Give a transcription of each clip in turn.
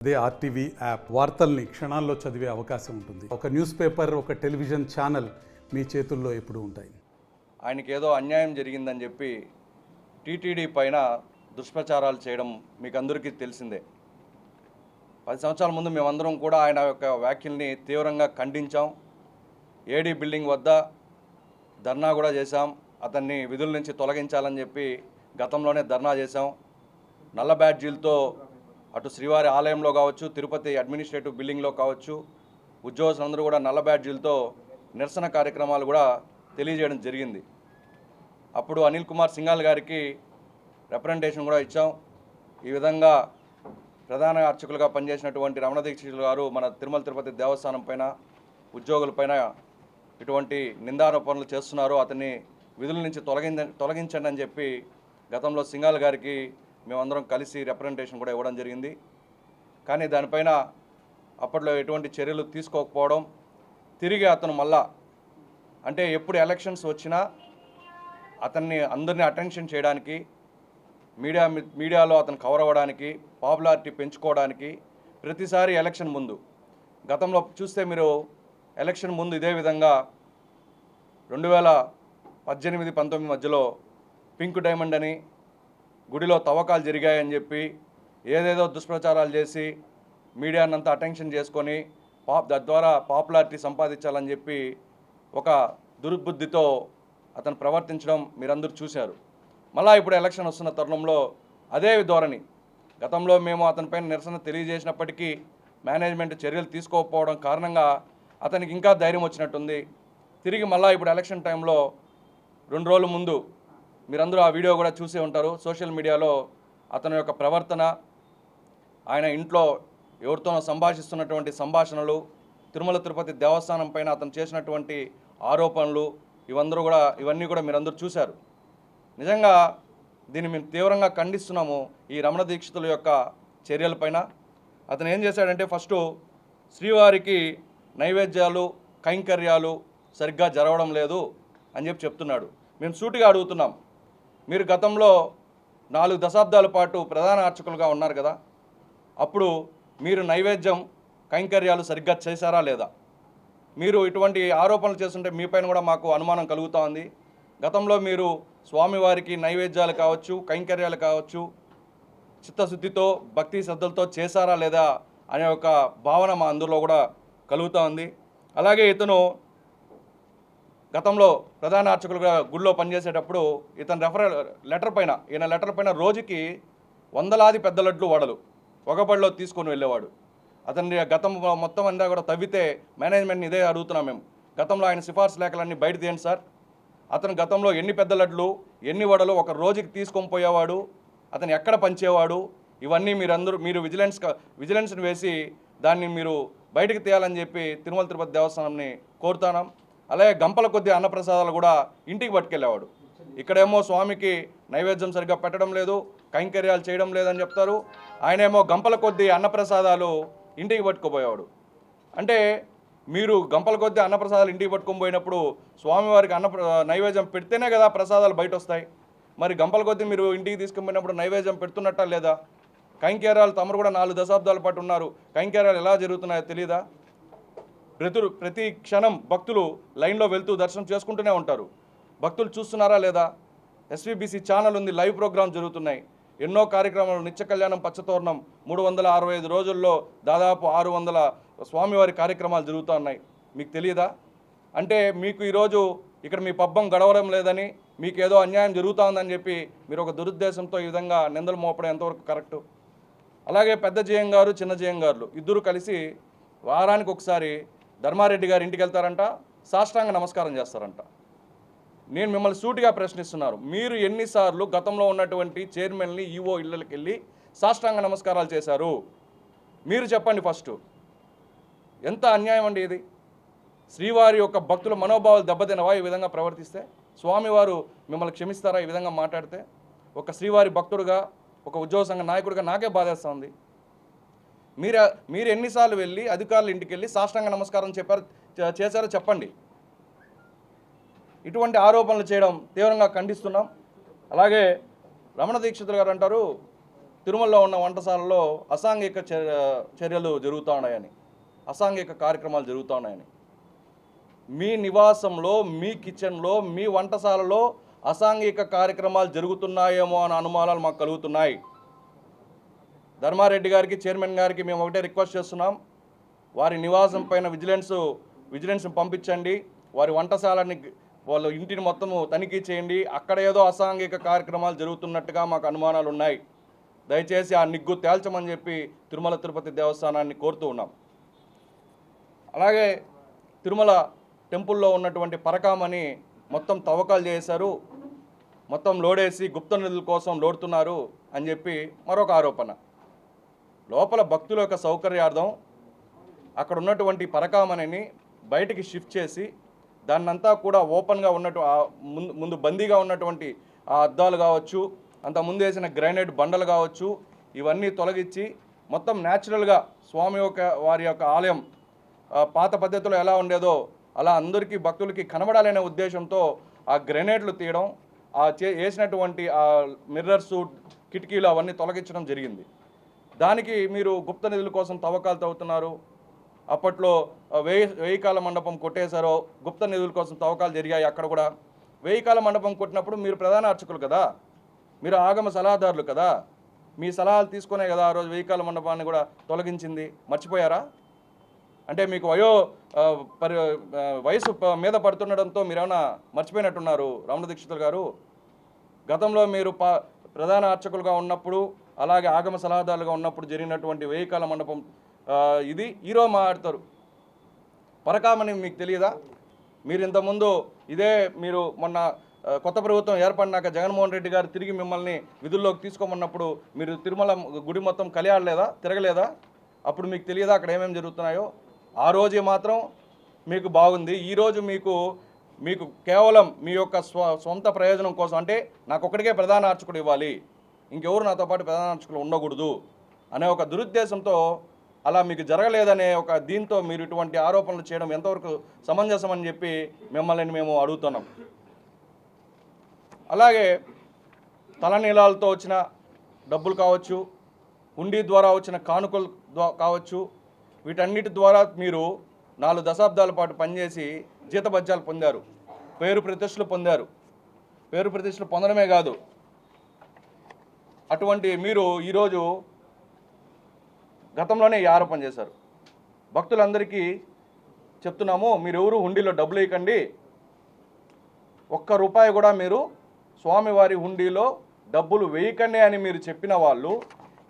అదే RTV app వార్తల్ని క్షణాల్లో చదివే అవకాశం ఉంటుంది. ఒక న్యూస్ పేపర్, ఒక టెలివిజన్ ఛానల్ మీ చేతుల్లో ఎప్పుడూ ఉంటాయి. ఆయనకి ఏదో అన్యాయం జరిగిందని చెప్పి టీటీడీ పైన దుష్ప్రచారాలు చేయడం మీకు అందరికీ తెలిసిందే. 10 సంవత్సరాల ముందు మేమందరం కూడా ఆయన యొక్క వ్యాఖ్యల్ని తీవ్రంగా ఖండించాం. ఏడీ బిల్డింగ్ వద్ద ధర్నా కూడా చేశాం. అతన్ని విధుల నుంచి తొలగించాలని చెప్పి గతంలోనే ధర్నా చేశాం. నల్ల బ్యాడ్జీలతో అటు శ్రీవారి ఆలయంలో కావచ్చు, తిరుపతి అడ్మినిస్ట్రేటివ్ బిల్డింగ్లో కావచ్చు, ఉద్యోగస్తులందరూ కూడా నల్ల బ్యాడ్జీలతో నిరసన కార్యక్రమాలు కూడా తెలియజేయడం జరిగింది. అప్పుడు అనిల్ కుమార్ సింఘాల్ గారికి రిప్రజెంటేషన్ కూడా ఇచ్చాం. ఈ విధంగా ప్రధాన అర్చకులుగా పనిచేసినటువంటి రమణ దీక్షితులు గారు మన తిరుమల తిరుపతి దేవస్థానం పైన, ఉద్యోగులపైన ఇటువంటి నిందారోపణలు చేస్తున్నారు, అతన్ని విధుల నుంచి తొలగించండి అని చెప్పి గతంలో సింఘాల్ గారికి మేమందరం కలిసి రిప్రజెంటేషన్ కూడా ఇవ్వడం జరిగింది. కానీ దానిపైన అప్పట్లో ఎటువంటి చర్యలు తీసుకోకపోవడం, తిరిగి అతను మళ్ళా అంటే ఎప్పుడు ఎలక్షన్స్ వచ్చినా అతన్ని అందరినీ అటెన్షన్ చేయడానికి, మీడియాలో అతను కవర్ అవ్వడానికి, పాపులారిటీ పెంచుకోవడానికి ప్రతిసారి ఎలక్షన్ ముందు, గతంలో చూస్తే మీరు ఎలక్షన్ ముందు ఇదే విధంగా 2018-19 మధ్యలో పింక్ డైమండ్ అని గుడిలో తవ్వకాలు జరిగాయని చెప్పి ఏదేదో దుష్ప్రచారాలు చేసి మీడియానంతా అటెన్షన్ చేసుకొని తద్వారా పాపులారిటీ సంపాదించాలని చెప్పి ఒక దుర్బుద్ధితో అతను ప్రవర్తించడం మీరందరూ చూశారు. మళ్ళా ఇప్పుడు ఎలక్షన్ వస్తున్న తరుణంలో అదే ధోరణి, గతంలో మేము అతనిపైన నిరసన తెలియజేసినప్పటికీ మేనేజ్మెంట్ చర్యలు తీసుకోకపోవడం కారణంగా అతనికి ఇంకా ధైర్యం వచ్చినట్టుంది. తిరిగి మళ్ళీ ఇప్పుడు ఎలక్షన్ టైంలో 2 రోజుల ముందు మీరందరూ ఆ వీడియో కూడా చూసే ఉంటారు. సోషల్ మీడియాలో అతని యొక్క ప్రవర్తన, ఆయన ఇంట్లో ఎవరితోనో సంభాషిస్తున్నటువంటి సంభాషణలు, తిరుమల తిరుపతి దేవస్థానం పైన అతను చేసినటువంటి ఆరోపణలు, ఇవన్నీ కూడా మీరందరూ చూశారు. నిజంగా దీన్ని మేము తీవ్రంగా ఖండిస్తున్నాము. ఈ రమణ దీక్షితుల యొక్క చర్యలపైన అతను ఏం చేశాడంటే, ఫస్టు శ్రీవారికి నైవేద్యాలు, కైంకర్యాలు సరిగ్గా జరగడం లేదు అని చెప్పి చెప్తున్నాడు. మేము సూటిగా అడుగుతున్నాం, మీరు గతంలో 4 దశాబ్దాల పాటు ప్రధాన అర్చకులుగా ఉన్నారు కదా, అప్పుడు మీరు నైవేద్యం, కైంకర్యాలు సరిగ్గా చేశారా లేదా? మీరు ఇటువంటి ఆరోపణలు చేస్తుంటే మీపైన కూడా మాకు అనుమానం కలుగుతూ ఉంది. గతంలో మీరు స్వామివారికి నైవేద్యాలు కావచ్చు, కైంకర్యాలు కావచ్చు చిత్తశుద్ధితో, భక్తి శ్రద్ధలతో చేశారా లేదా అనే ఒక భావన మా అందరిలో కూడా కలుగుతూ ఉంది. అలాగే ఇతను గతంలో ప్రధాన అర్చకులుగా గుడిలో పనిచేసేటప్పుడు ఈయన లెటర్ పైన రోజుకి వందలాది పెద్ద లడ్లు వడలు ఒక బడిలో తీసుకొని వెళ్ళేవాడు. అతని గతం మొత్తం అంతా కూడా తవ్వితే మేనేజ్మెంట్ని ఇదే అడుగుతున్నాం మేము, గతంలో ఆయన సిఫార్సు లేఖలన్నీ బయట తీయండి సార్. అతను గతంలో ఎన్ని పెద్ద లడ్లు, ఎన్ని వడలు ఒక రోజుకి తీసుకొని పోయేవాడు, అతను ఎక్కడ పంచేవాడు, ఇవన్నీ మీరు విజిలెన్స్ని వేసి దాన్ని మీరు బయటకు తీయాలని చెప్పి తిరుమల తిరుపతి దేవస్థానంని కోరుతున్నాం. అలాగే గంపల కొద్ది అన్నప్రసాదాలు కూడా ఇంటికి పట్టుకెళ్ళేవాడు. ఇక్కడేమో స్వామికి నైవేద్యం సరిగ్గా పెట్టడం లేదు, కైంకర్యాలు చేయడం లేదని చెప్తారు, ఆయనేమో గంపల కొద్ది అన్నప్రసాదాలు ఇంటికి పట్టుకుపోయేవాడు. అంటే మీరు గంపల కొద్ది అన్నప్రసాదాలు ఇంటికి పట్టుకొని పోయినప్పుడు స్వామివారికి నైవేద్యం పెడితేనే కదా ప్రసాదాలు బయట వస్తాయి. మరి గంపల కొద్ది మీరు ఇంటికి తీసుకుని పోయినప్పుడు నైవేద్యం పెడుతున్నట్టా లేదా? కైంకర్యాలు తమరు కూడా 4 దశాబ్దాల పాటు ఉన్నారు, కైంకర్యాలు ఎలా జరుగుతున్నాయో తెలియదా? ప్రతి క్షణం భక్తులు లైన్లో వెళ్తూ దర్శనం చేసుకుంటూనే ఉంటారు. భక్తులు చూస్తున్నారా లేదా? ఎస్వీబీసీ ఛానల్ ఉంది, లైవ్ ప్రోగ్రామ్స్ జరుగుతున్నాయి, ఎన్నో కార్యక్రమాలు, నిత్య కళ్యాణం, పచ్చతోరణం, 365 రోజుల్లో దాదాపు 600 స్వామివారి కార్యక్రమాలు జరుగుతూ ఉన్నాయి. మీకు తెలియదా? అంటే మీకు ఈరోజు ఇక్కడ మీ పబ్బం గడవడం లేదని, మీకు ఏదో అన్యాయం జరుగుతూ ఉందని చెప్పి మీరు ఒక దురుద్దేశంతో ఈ విధంగా నిందలు మోపడం ఎంతవరకు కరెక్టు? అలాగే పెద్ద జేఎం గారు, చిన్న జేఎం గారు ఇద్దరు కలిసి వారానికి ఒకసారి ధర్మారెడ్డి గారి ఇంటికి వెళ్తారంట, సాష్టాంగ నమస్కారం చేస్తారంట. నేను మిమ్మల్ని సూటిగా ప్రశ్నిస్తున్నారు, మీరు ఎన్నిసార్లు గతంలో ఉన్నటువంటి చైర్మన్ని, ఈఓ ఇళ్ళకి వెళ్ళి సాష్టాంగ నమస్కారాలు చేశారు? మీరు చెప్పండి ఫస్ట్. ఎంత అన్యాయం అండి ఇది! శ్రీవారి యొక్క భక్తుల మనోభావాలు దెబ్బతినవా ఈ విధంగా ప్రవర్తిస్తే? స్వామివారు మిమ్మల్ని క్షమిస్తారా ఈ విధంగా మాట్లాడితే? ఒక శ్రీవారి భక్తుడుగా, ఒక ఉద్యోగ సంఘ నాయకుడిగా నాకే బాధేస్తూ ఉంది. మీరు ఎన్నిసార్లు వెళ్ళి అధికారుల ఇంటికి వెళ్ళి సాష్టాంగ నమస్కారం చేశారో చెప్పండి. ఇటువంటి ఆరోపణలు చేయడం తీవ్రంగా ఖండిస్తున్నాం. అలాగే రమణ దీక్షితులు గారు అంటారు, తిరుమలలో ఉన్న వంటశాలలో అసాంఘిక చర్యలు జరుగుతూ ఉన్నాయని, అసాంఘిక కార్యక్రమాలు జరుగుతూ ఉన్నాయని, మీ నివాసంలో, మీ కిచెన్లో, మీ వంటశాలలో అసాంఘిక కార్యక్రమాలు జరుగుతున్నాయేమో అనే అనుమానాలు మాకు కలుగుతున్నాయి. ధర్మారెడ్డి గారికి, చైర్మన్ గారికి మేము ఒకటే రిక్వెస్ట్ చేస్తున్నాం, వారి నివాసం పైన విజిలెన్స్ పంపించండి, వారి వంటశాలని వాళ్ళ ఇంటిని మొత్తము తనిఖీ చేయండి. అక్కడ ఏదో అసాంఘిక కార్యక్రమాలు జరుగుతున్నట్టుగా మాకు అనుమానాలు ఉన్నాయి. దయచేసి ఆ నిగ్గు తేల్చమని చెప్పి తిరుమల తిరుపతి దేవస్థానాన్ని కోరుతూ ఉన్నాం. అలాగే తిరుమల టెంపుల్లో ఉన్నటువంటి పరకామని మొత్తం తవ్వకాలు చేశారు, మొత్తం లోడేసి గుప్త నిధుల కోసం లోడుతున్నారు అని చెప్పి మరొక ఆరోపణ. లోపల భక్తుల యొక్క సౌకర్యార్థం అక్కడ ఉన్నటువంటి పరకామణిని బయటికి షిఫ్ట్ చేసి దాన్నంతా కూడా ఓపెన్గా ఉన్నట్టు ముందు బందీగా ఉన్నటువంటి ఆ అద్దాలు కావచ్చు, అంత ముందు వేసిన గ్రానైట్ బండలు కావచ్చు, ఇవన్నీ తొలగించి మొత్తం న్యాచురల్గా వారి యొక్క ఆలయం పాత పద్ధతిలో ఎలా ఉండేదో అలా అందరికీ భక్తులకి కనబడాలనే ఉద్దేశంతో ఆ గ్రెనేడ్లు తీయడం, వేసినటువంటి ఆ మిర్రర్సు, కిటికీలు అవన్నీ తొలగించడం జరిగింది. దానికి మీరు గుప్త నిధుల కోసం తవ్వకాలు తవ్వుతున్నారు. అప్పట్లో వేయికాల మండపం కొట్టేశారో, గుప్త నిధుల కోసం తవ్వకాలు జరిగాయి. అక్కడ కూడా వేయికాల మండపం కొట్టినప్పుడు మీరు ప్రధాన అర్చకులు కదా, మీరు ఆగమ సలహాదారులు కదా, మీ సలహాలు తీసుకునే కదా ఆ రోజు వేయికాల మండపాన్ని కూడా తొలగించింది. మర్చిపోయారా? అంటే మీకు వయసు మీద పడుతుండడంతో మీరేమైనా మర్చిపోయినట్టున్నారు రమణ దీక్షితులు గారు. గతంలో మీరు ప్రధాన అర్చకులుగా ఉన్నప్పుడు, అలాగే ఆగమ సలహాదారులుగా ఉన్నప్పుడు జరిగినటువంటి వేయికాల మండపం ఇది ఈరోజు మాట్లాడతారు. పరకామని మీకు తెలియదా? మీరు ఇంతకుముందు మీరు మొన్న కొత్త ప్రభుత్వం ఏర్పడినాక జగన్మోహన్ రెడ్డి గారు తిరిగి మిమ్మల్ని విధుల్లోకి తీసుకోమన్నప్పుడు మీరు తిరుమల గుడి మొత్తం కలియాడలేదా, తిరగలేదా? అప్పుడు మీకు తెలియదా అక్కడ ఏమేమి జరుగుతున్నాయో? ఆ రోజే మాత్రం మీకు బాగుంది. ఈరోజు మీకు కేవలం మీ యొక్క సొంత ప్రయోజనం కోసం, అంటే నాకు ఒక్కడికే ప్రధాన అర్చకుడు ఇవ్వాలి, ఇంకెవరు నాతో పాటు ప్రధాన అర్చకులు ఉండకూడదు అనే ఒక దురుద్దేశంతో అలా మీకు జరగలేదనే ఒక దీంతో మీరు ఇటువంటి ఆరోపణలు చేయడం ఎంతవరకు సమంజసం అని చెప్పి మిమ్మల్ని మేము అడుగుతున్నాం. అలాగే తలనీలాలతో వచ్చిన డబ్బులు కావచ్చు, హుండీ ద్వారా వచ్చిన కానుకలు కావచ్చు, వీటన్నిటి ద్వారా మీరు 4 దశాబ్దాల పాటు పనిచేసి జీతభత్యాలు పొందారు, పేరు ప్రతిష్టలు పొందారు. పేరు ప్రతిష్టలు పొందడమే కాదు, అటువంటి మీరు ఈరోజు గతంలోనే ఈ ఆరోపణ చేశారు. భక్తులందరికీ చెప్తున్నాము, మీరెవరు హుండీలో డబ్బులు వేయకండి, ₹1 కూడా మీరు స్వామివారి హుండీలో డబ్బులు వేయకండి అని మీరు చెప్పిన వాళ్ళు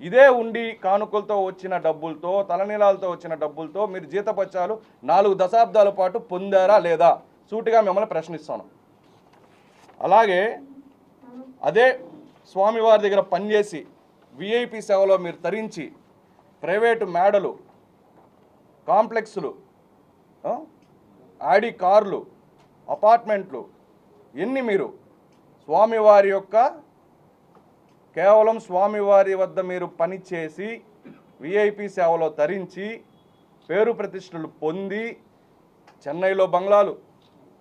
ఇదే హుండీ కానుకలతో వచ్చిన డబ్బులతో, తలనీలాలతో వచ్చిన డబ్బులతో మీరు జీతపత్యాలు 4 దశాబ్దాల పాటు పొందారా లేదా? సూటిగా మిమ్మల్ని ప్రశ్నిస్తాను. అలాగే అదే స్వామివారి దగ్గర పనిచేసి విఐపి సేవలో మీరు తరించి ప్రైవేటు మేడలు, కాంప్లెక్స్లు, ఆడి కార్లు, అపార్ట్మెంట్లు ఎన్ని మీరు స్వామివారి యొక్క కేవలం స్వామివారి వద్ద మీరు పనిచేసి విఐపి సేవలో తరించి పేరు ప్రతిష్టలు పొంది చెన్నైలో బంగ్లాలు,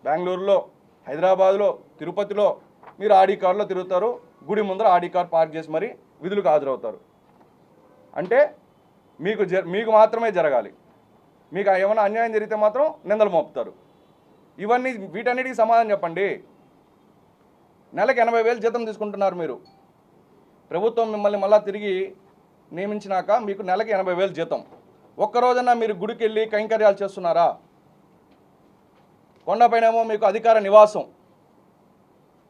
బెంగళూరులో, హైదరాబాద్లో, తిరుపతిలో మీరు ఆడి కార్లో తిరుగుతారు, గుడి ముందర ఆడి కార్ పార్క్ చేసి మరి విధులకు హాజరవుతారు. అంటే మీకు మాత్రమే జరగాలి, మీకు ఏమైనా అన్యాయం జరిగితే మాత్రం నిందలు మోపుతారు. వీటన్నిటికీ సమాధానం చెప్పండి. నెలకు 80,000 జీతం తీసుకుంటున్నారు మీరు. ప్రభుత్వం మిమ్మల్ని మళ్ళీ తిరిగి నియమించినాక మీకు నెలకి 80,000 జీతం. ఒక్కరోజన్నా మీరు గుడికి వెళ్ళి కైంకర్యాలు చేస్తున్నారా? కొండపైనేమో మీకు అధికార నివాసం,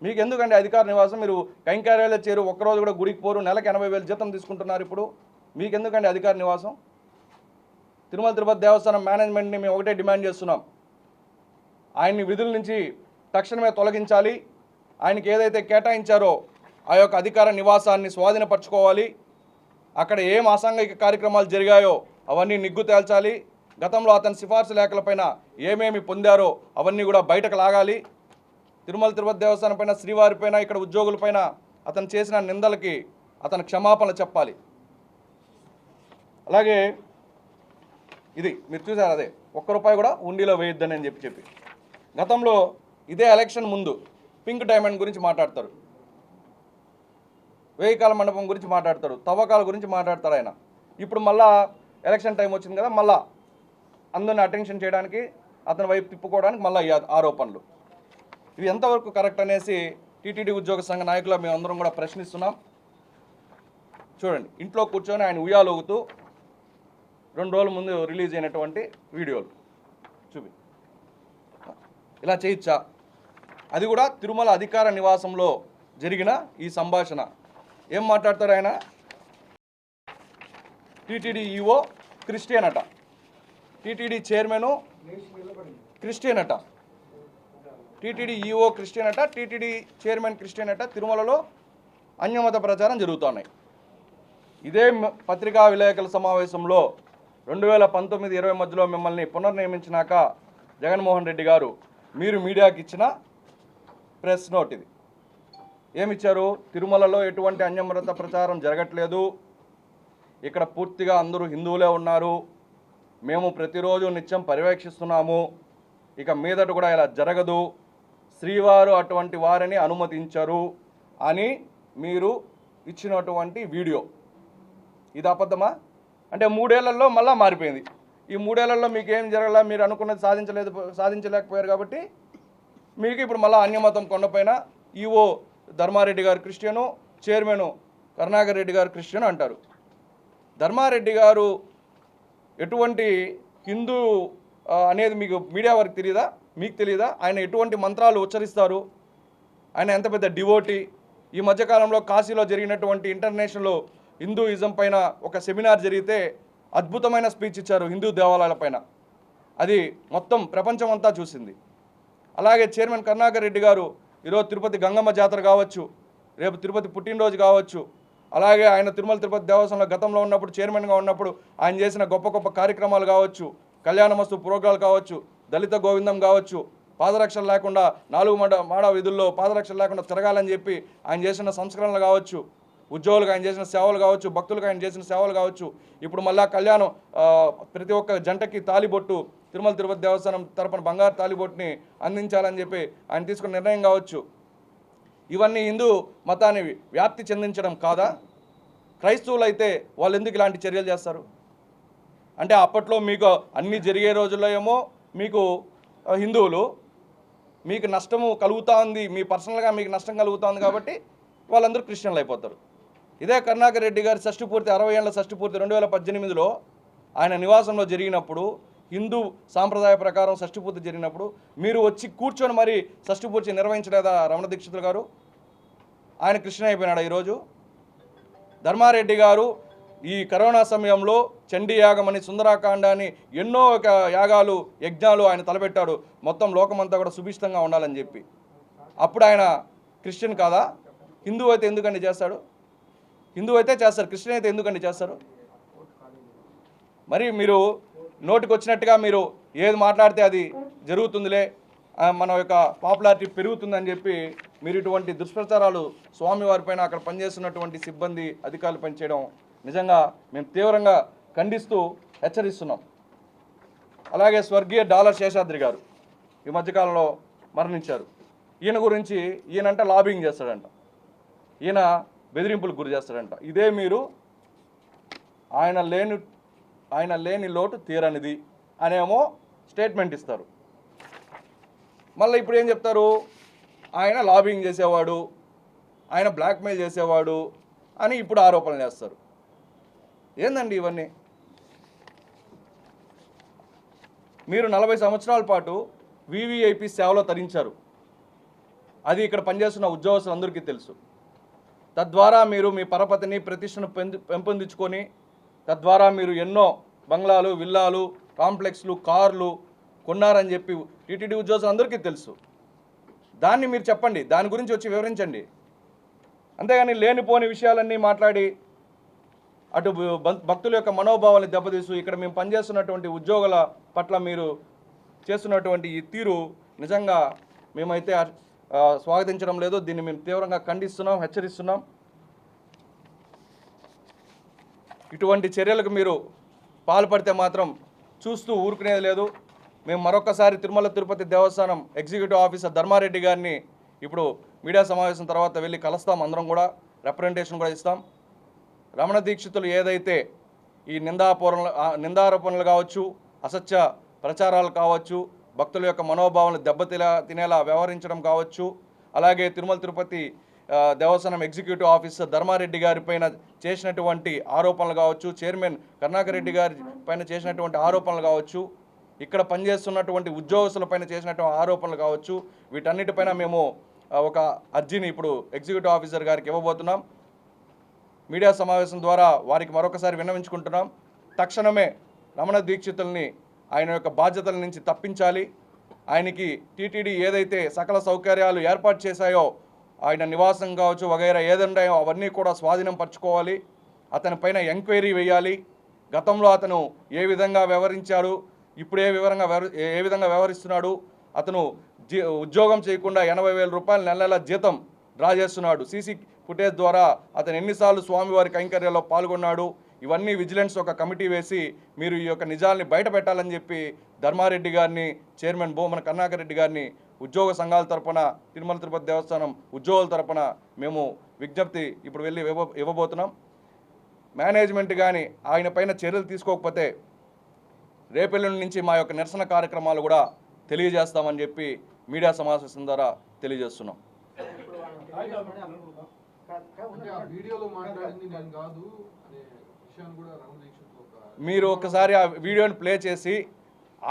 మీకు ఎందుకండి అధికార నివాసం? మీరు కైంకర్యాలు చేరు, ఒక్కరోజు కూడా గుడికి పోరు, నెలకు 80,000 జీతం తీసుకుంటున్నారు. ఇప్పుడు మీకు ఎందుకండి అధికార నివాసం? తిరుమల తిరుపతి దేవస్థానం మేనేజ్మెంట్ని మేము ఒకటే డిమాండ్ చేస్తున్నాం, ఆయన్ని విధుల నుంచి తక్షణమే తొలగించాలి. ఆయనకి ఏదైతే కేటాయించారో ఆ యొక్క అధికార నివాసాన్ని స్వాధీనపరచుకోవాలి. అక్కడ ఏం అసాంఘిక కార్యక్రమాలు జరిగాయో అవన్నీ నిగ్గు తేల్చాలి. గతంలో అతని సిఫార్సు లేఖలపైన ఏమేమి పొందారో అవన్నీ కూడా బయటకు లాగాలి. తిరుమల తిరుపతి దేవస్థానం పైన, శ్రీవారిపైన, ఇక్కడ ఉద్యోగులపైన అతను చేసిన నిందలకి అతను క్షమాపణలు చెప్పాలి. అలాగే ఇది మీరు చూసారు, అదే ₹1 కూడా హుండీలో వేయొద్దని అని చెప్పి గతంలో ఇదే ఎలక్షన్ ముందు పింక్ డైమండ్ గురించి మాట్లాడతారు. వేయికాల మండపం గురించి మాట్లాడతారు, తవ్వకాల గురించి మాట్లాడతారు ఆయన. ఇప్పుడు మళ్ళా ఎలక్షన్ టైం వచ్చింది కదా, మళ్ళా అందరిని అటెన్షన్ చేయడానికి, అతని వైపు తిప్పుకోవడానికి మళ్ళీ ఈ ఆరోపణలు. ఇవి ఎంతవరకు కరెక్ట్ అనేసి టీటీడీ ఉద్యోగ సంఘ నాయకులు మేమందరం కూడా ప్రశ్నిస్తున్నాం. చూడండి, ఇంట్లో కూర్చొని ఆయన ఉయ్యాలూగుతూ 2 రోజుల ముందు రిలీజ్ అయినటువంటి వీడియోలు చూపి. ఇలా చేయొచ్చా? అది కూడా తిరుమల అధికార నివాసంలో జరిగిన ఈ సంభాషణ. ఏం మాట్లాడతారు ఆయన? టీటీడీ ఈఓ క్రిస్టియన్ అట, టీటీడీ చైర్మను క్రిస్టియన్ అట, టీటీడీ ఈఓ క్రిస్టియన్ అట, టీటీడీ చైర్మన్ క్రిస్టియన్ అట. తిరుమలలో అన్యమత ప్రచారం జరుగుతున్నాయి. ఇదే పత్రికా విలేకరుల సమావేశంలో 2019-20 మధ్యలో మిమ్మల్ని పునర్నియమించినాక జగన్మోహన్ రెడ్డి గారు మీరు మీడియాకి ఇచ్చిన ప్రెస్ నోట్ ఇది. ఏమిచ్చారు? తిరుమలలో ఎటువంటి అన్యమత ప్రచారం జరగట్లేదు, ఇక్కడ పూర్తిగా అందరూ హిందువులే ఉన్నారు, మేము ప్రతిరోజు నిత్యం పర్యవేక్షిస్తున్నాము, ఇక మీదట కూడా ఇలా జరగదు, శ్రీవారు అటువంటి వారిని అనుమతించరు అని మీరు ఇచ్చినటువంటి వీడియో. ఇది అబద్ధమా? అంటే 3 ఏళ్లలో మళ్ళా మారిపోయింది. ఈ 3 ఏళ్లలో మీకు ఏం జరగలా, మీరు అనుకున్నది సాధించలేకపోయారు కాబట్టి మీకు ఇప్పుడు మళ్ళీ అన్యమతం కొండపైన ఈఓ ధర్మారెడ్డి గారు క్రిస్టియను, చైర్మన్ కరుణాకర్ రెడ్డి గారు క్రిస్టియన్ అంటారు. ధర్మారెడ్డి గారు ఎటువంటి హిందూ అనేది మీకు మీడియా వారికి తెలియదా? మీకు తెలియదా? ఆయన ఎటువంటి మంత్రాలు ఉచ్చరిస్తారు, ఆయన ఎంత పెద్ద డివోటీ. ఈ మధ్యకాలంలో కాశీలో జరిగినటువంటి ఇంటర్నేషనల్ హిందూయిజం పైన ఒక సెమినార్ జరిగితే అద్భుతమైన స్పీచ్ ఇచ్చారు హిందూ దేవాలయాల పైన. అది మొత్తం ప్రపంచం అంతా చూసింది. అలాగే చైర్మన్ కరుణాకర్ రెడ్డి గారు ఈరోజు తిరుపతి గంగమ్మ జాతర కావచ్చు, రేపు తిరుపతి పుట్టినరోజు కావచ్చు, అలాగే ఆయన తిరుమల తిరుపతి దేవస్థానంలో గతంలో ఉన్నప్పుడు చైర్మన్గా ఉన్నప్పుడు ఆయన చేసిన గొప్ప గొప్ప కార్యక్రమాలు కావచ్చు, కళ్యాణమస్తు ప్రోగ్రాలు కావచ్చు, దళిత గోవిందం కావచ్చు, పాదరక్షలు లేకుండా 4 మాడ వీధుల్లో పాదరక్షలు లేకుండా తిరగాలని చెప్పి ఆయన చేసిన సంస్కరణలు కావచ్చు, ఉద్యోగులకు ఆయన చేసిన సేవలు కావచ్చు, భక్తులకు ఆయన చేసిన సేవలు కావచ్చు, ఇప్పుడు మళ్ళా కళ్యాణం ప్రతి ఒక్క జంటకి తాలిబొట్టు తిరుమల తిరుపతి దేవస్థానం తరపున బంగారు తాలిబొట్టుని అందించాలని చెప్పి ఆయన తీసుకున్న నిర్ణయం కావచ్చు. ఇవన్నీ హిందూ మతాన్ని వ్యాప్తి చెందించడం కాదా? క్రైస్తవులు అయితే వాళ్ళు ఎందుకు ఇలాంటి చర్యలు చేస్తారు? అంటే అప్పట్లో మీకు అన్నీ జరిగే రోజుల్లో ఏమో మీకు హిందువులు మీకు నష్టము కలుగుతూ ఉంది, మీ పర్సనల్గా మీకు నష్టం కలుగుతూ ఉంది కాబట్టి వాళ్ళందరూ క్రిస్టియన్లు అయిపోతారు. ఇదే కరుణాకర్ రెడ్డి గారి షష్ఠిపూర్తి 60 ఏళ్ల షష్ఠిపూర్తి 2018లో ఆయన నివాసంలో జరిగినప్పుడు, హిందూ సాంప్రదాయ ప్రకారం షష్ఠిపూర్తి జరిగినప్పుడు మీరు వచ్చి కూర్చొని మరి షష్ఠిపూర్తి నిర్వహించలేదా రమణ దీక్షితులు గారు? ఆయన క్రిస్టియన్ అయిపోయినాడు. ఈరోజు ధర్మారెడ్డి గారు ఈ కరోనా సమయంలో చండీ యాగమని, సుందరాకాండాన్ని, ఎన్నో యాగాలు యజ్ఞాలు ఆయన తలపెట్టాడు, మొత్తం లోకమంతా కూడా సుభిష్టంగా ఉండాలని చెప్పి. అప్పుడు ఆయన క్రిస్టియన్ కాదా? హిందువు అయితే ఎందుకండి చేస్తాడు? హిందువు అయితే చేస్తారు, క్రిస్టియన్ అయితే ఎందుకండి చేస్తారు? మరి మీరు నోటికి వచ్చినట్టుగా మీరు ఏది మాట్లాడితే అది జరుగుతుందిలే, మన యొక్క పాపులారిటీ పెరుగుతుందని చెప్పి మీరు ఇటువంటి దుష్ప్రచారాలు స్వామివారి పైన, అక్కడ పనిచేస్తున్నటువంటి సిబ్బంది అధికారులు పనిచేయడం నిజంగా మేము తీవ్రంగా ఖండిస్తూ హెచ్చరిస్తున్నాం. అలాగే స్వర్గీయ డాలర్ శేషాద్రి గారు ఈ మధ్యకాలంలో మరణించారు. ఈయన గురించి ఈయనంట లాబింగ్ చేస్తాడంట, ఈయన బెదిరింపులకు గురి చేస్తాడంట. ఇదే మీరు ఆయన లేని లోటు తీరనిది అనేమో స్టేట్మెంట్ ఇస్తారు. మళ్ళీ ఇప్పుడు ఏం చెప్తారు? ఆయన లాబింగ్ చేసేవాడు, ఆయన బ్లాక్మెయిల్ చేసేవాడు అని ఇప్పుడు ఆరోపణలు చేస్తారు. ఏందండి ఇవన్నీ? మీరు 40 సంవత్సరాల పాటు వివిఐపి సేవలో తరించారు, అది ఇక్కడ పనిచేస్తున్న ఉద్యోగస్తులందరికీ తెలుసు. తద్వారా మీరు మీ పరపతిని, ప్రతిష్టను పెంపొందించుకొని తద్వారా మీరు ఎన్నో బంగ్లాలు, విల్లాలు, కాంప్లెక్స్లు, కార్లు కొన్నారని చెప్పి టీటీడీ ఉద్యోగస్తులందరికీ తెలుసు. దాన్ని మీరు చెప్పండి, దాని గురించి వచ్చి వివరించండి. అంతేగాని లేనిపోని విషయాలన్నీ మాట్లాడి అటు భక్తుల యొక్క మనోభావాన్ని దెబ్బతీసు ఇక్కడ మేము పనిచేస్తున్నటువంటి ఉద్యోగుల పట్ల మీరు చేస్తున్నటువంటి ఈ తీరు నిజంగా మేమైతే స్వాగతించడం లేదు. దీన్ని మేము తీవ్రంగా ఖండిస్తున్నాం, హెచ్చరిస్తున్నాం. ఇటువంటి చర్యలకు మీరు పాల్పడితే మాత్రం చూస్తూ ఊరుకునేది లేదు. మేము మరొకసారి తిరుమల తిరుపతి దేవస్థానం ఎగ్జిక్యూటివ్ ఆఫీసర్ ధర్మారెడ్డి గారిని ఇప్పుడు మీడియా సమావేశం తర్వాత వెళ్ళి కలుస్తాం అందరం కూడా. రిప్రజెంటేషన్ కూడా ఇస్తాం. రమణ దీక్షితులు ఏదైతే ఈ నిందారోపణలు కావచ్చు, అసత్య ప్రచారాలు కావచ్చు, భక్తుల యొక్క మనోభావాలను తినేలా వ్యవహరించడం కావచ్చు, అలాగే తిరుమల తిరుపతి దేవస్థానం ఎగ్జిక్యూటివ్ ఆఫీసర్ ధర్మారెడ్డి గారి పైన చేసినటువంటి ఆరోపణలు కావచ్చు, చైర్మన్ కరుణాకర్ రెడ్డి గారి పైన చేసినటువంటి ఆరోపణలు కావచ్చు, ఇక్కడ పనిచేస్తున్నటువంటి ఉద్యోగస్తులపైన చేసినటువంటి ఆరోపణలు కావచ్చు, వీటన్నిటిపైన మేము ఒక అర్జీని ఇప్పుడు ఎగ్జిక్యూటివ్ ఆఫీసర్ గారికి ఇవ్వబోతున్నాం. మీడియా సమావేశం ద్వారా వారికి మరొకసారి విన్నవించుకుంటున్నాం. తక్షణమే రమణ దీక్షితుల్ని ఆయన యొక్క బాధ్యతల నుంచి తప్పించాలి. ఆయనకి టీటీడీ ఏదైతే సకల సౌకర్యాలు ఏర్పాటు చేశాయో, ఆయన నివాసం కావచ్చు వగైరా ఏదంటాయో అవన్నీ కూడా స్వాధీనం పరచుకోవాలి. అతని పైన ఎంక్వైరీ వేయాలి. గతంలో అతను ఏ విధంగా వ్యవహరించాడు, ఇప్పుడు ఏ విధంగా వ్యవహరిస్తున్నాడు, అతను ఉద్యోగం చేయకుండా 80,000 రూపాయలు నెల జీతం డ్రా చేస్తున్నాడు. సీసీ ఫుటేజ్ ద్వారా అతను ఎన్నిసార్లు స్వామివారి కైంకర్యాల్లో పాల్గొన్నాడు, ఇవన్నీ విజిలెన్స్ ఒక కమిటీ వేసి మీరు ఈ యొక్క నిజాల్ని బయట పెట్టాలని చెప్పి ధర్మారెడ్డి గారిని, చైర్మన్ భూమన కరుణాకర్ రెడ్డి గారిని ఉద్యోగ సంఘాల తరపున, తిరుమల తిరుపతి దేవస్థానం ఉద్యోగుల తరపున మేము విజ్ఞప్తి ఇప్పుడు వెళ్ళి ఇవ్వబోతున్నాం. మేనేజ్మెంట్ కానీ ఆయన పైన చర్యలు తీసుకోకపోతే రేపెల్లుండి నుంచి మా యొక్క నిరసన కార్యక్రమాలు కూడా తెలియజేస్తామని చెప్పి మీడియా సమావేశం ద్వారా తెలియజేస్తున్నాం. మీరు ఒకసారి ఆ వీడియోని ప్లే చేసి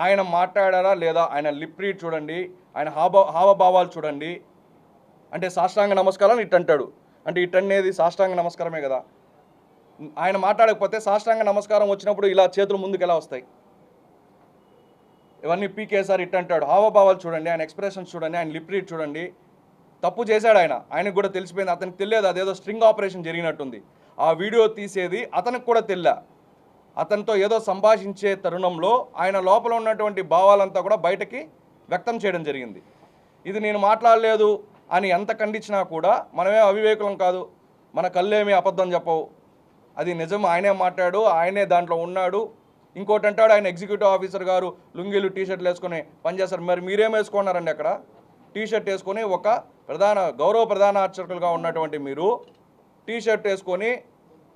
ఆయన మాట్లాడారా లేదా ఆయన లిప్ రీడ్ చూడండి, ఆయన హావభావాలు చూడండి. అంటే సాష్టాంగ నమస్కారం ఇట్ అంటాడు, అంటే ఇట్ అనేది సాష్టాంగ నమస్కారమే కదా. ఆయన మాట్లాడకపోతే సాష్టాంగ నమస్కారం వచ్చినప్పుడు ఇలా చేతులు ముందుకు ఎలా వస్తాయి? ఇవన్నీ పీకేసారి ఇట్ అంటాడు. హావభావాలు చూడండి, ఆయన ఎక్స్ప్రెషన్స్ చూడండి, ఆయన లిప్ రీడ్ చూడండి. తప్పు చేశాడు ఆయనకు కూడా తెలిసిపోయింది. అతనికి తెలియదు అదేదో స్ట్రింగ్ ఆపరేషన్ జరిగినట్టుంది. ఆ వీడియో తీసేది అతనికి కూడా తెలియ. అతనితో ఏదో సంభాషించే తరుణంలో ఆయన లోపల ఉన్నటువంటి భావాలంతా కూడా బయటకి వ్యక్తం చేయడం జరిగింది. ఇది నేను మాట్లాడలేదు అని ఎంత ఖండించినా కూడా మనమే అవివేకులం కాదు, మన కళ్ళేమీ అబద్ధం చెప్పవు, అది నిజం. ఆయనే మాట్లాడు, ఆయనే దాంట్లో ఉన్నాడు. ఇంకోటి అంటాడు ఆయన ఎగ్జిక్యూటివ్ ఆఫీసర్ గారు లుంగీలు టీషర్ట్లు వేసుకొని పనిచేస్తారు. మరి మీరేం వేసుకున్నారండి? అక్కడ టీషర్ట్ వేసుకొని ఒక గౌరవ ప్రధాన అర్చకులుగా ఉన్నటువంటి మీరు టీషర్ట్ వేసుకొని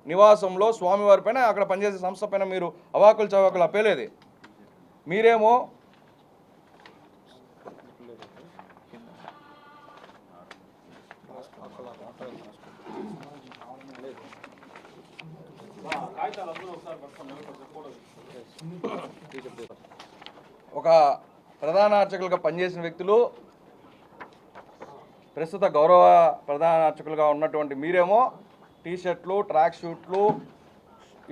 నివాసంలో స్వామివారి పైన, అక్కడ పనిచేసే సంస్థ పైన మీరు అవాకులు చవాకులు అప్పేలేది. మీరేమో ఒక ప్రధాన అర్చకులుగా పనిచేసిన వ్యక్తులు, ప్రస్తుత గౌరవ ప్రధాన అర్చకులుగా ఉన్నటువంటి మీరేమో టీషర్ట్లు, ట్రాక్ షూట్లు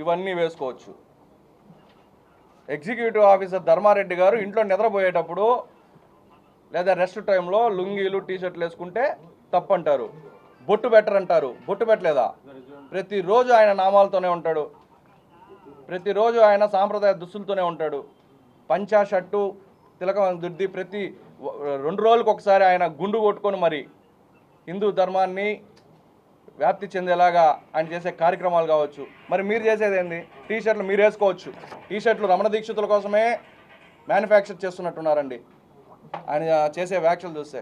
ఇవన్నీ వేసుకోవచ్చు. ఎగ్జిక్యూటివ్ ఆఫీసర్ ధర్మారెడ్డి గారు ఇంట్లో నిద్రపోయేటప్పుడు లేదా రెస్ట్ టైంలో లుంగీలు టీషర్ట్లు వేసుకుంటే తప్పంటారు. బొట్టు పెట్టరంటారు. బొట్టు పెట్టలేదా? ప్రతిరోజు ఆయన నామాలతోనే ఉంటాడు, ప్రతిరోజు ఆయన సాంప్రదాయ దుస్తులతోనే ఉంటాడు. పంచా షర్టు, తిలకం దుద్ది, ప్రతి 2 రోజులకు ఒకసారి ఆయన గుండు కొట్టుకొని మరి హిందూ ధర్మాన్ని వ్యాప్తి చెందేలాగా ఆయన చేసే కార్యక్రమాలు కావచ్చు. మరి మీరు చేసేది ఏంది? టీషర్ట్లు మీరు వేసుకోవచ్చు. టీషర్ట్లు రమణ దీక్షితుల కోసమే మ్యానుఫ్యాక్చర్ చేస్తున్నట్టున్నారండి ఆయన చేసే వ్యాఖ్యలు చూస్తే.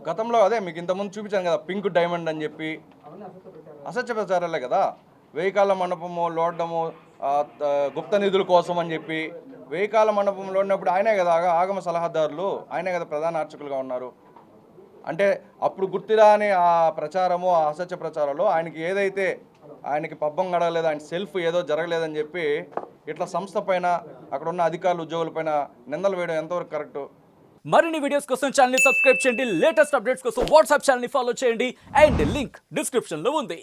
గతంలో అదే మీకు ఇంతకుముందు చూపించాను కదా, పింక్ డైమండ్ అని చెప్పి అసత్య ప్రచారాలే కదా. 1000 కాళ్ళ మండపము లోడము గుప్త నిధుల కోసం అని చెప్పి 1000 కాళ్ళ మండపంలో ఉన్నప్పుడు ఆయనే కదా ఆగమ సలహాదారులు, ఆయనే కదా ప్రధాన అర్చకులుగా ఉన్నారు. అంటే అప్పుడు గుర్తురాని ఆ ప్రచారము, ఆ అసత్య ప్రచారంలో ఆయనకి ఏదైతే ఆయనకి పబ్బం గడగలేదు, ఆయన సెల్ఫ్ ఏదో జరగలేదని చెప్పి ఇట్లా సంస్థ పైన, అక్కడ ఉన్న అధికారులు ఉద్యోగుల పైన నిందలు వేయడం ఎంతవరకు కరెక్టు? మరిన్ని వీడియోస్ కోసం ఛానల్ ని సబ్స్క్రైబ్ చేయండి, లేటెస్ట్ అప్డేట్స్ కోసం వాట్సాప్ ఛానల్ ని ఫాలో చేయండి, అండ్ లింక్ డిస్క్రిప్షన్ లో ఉంది.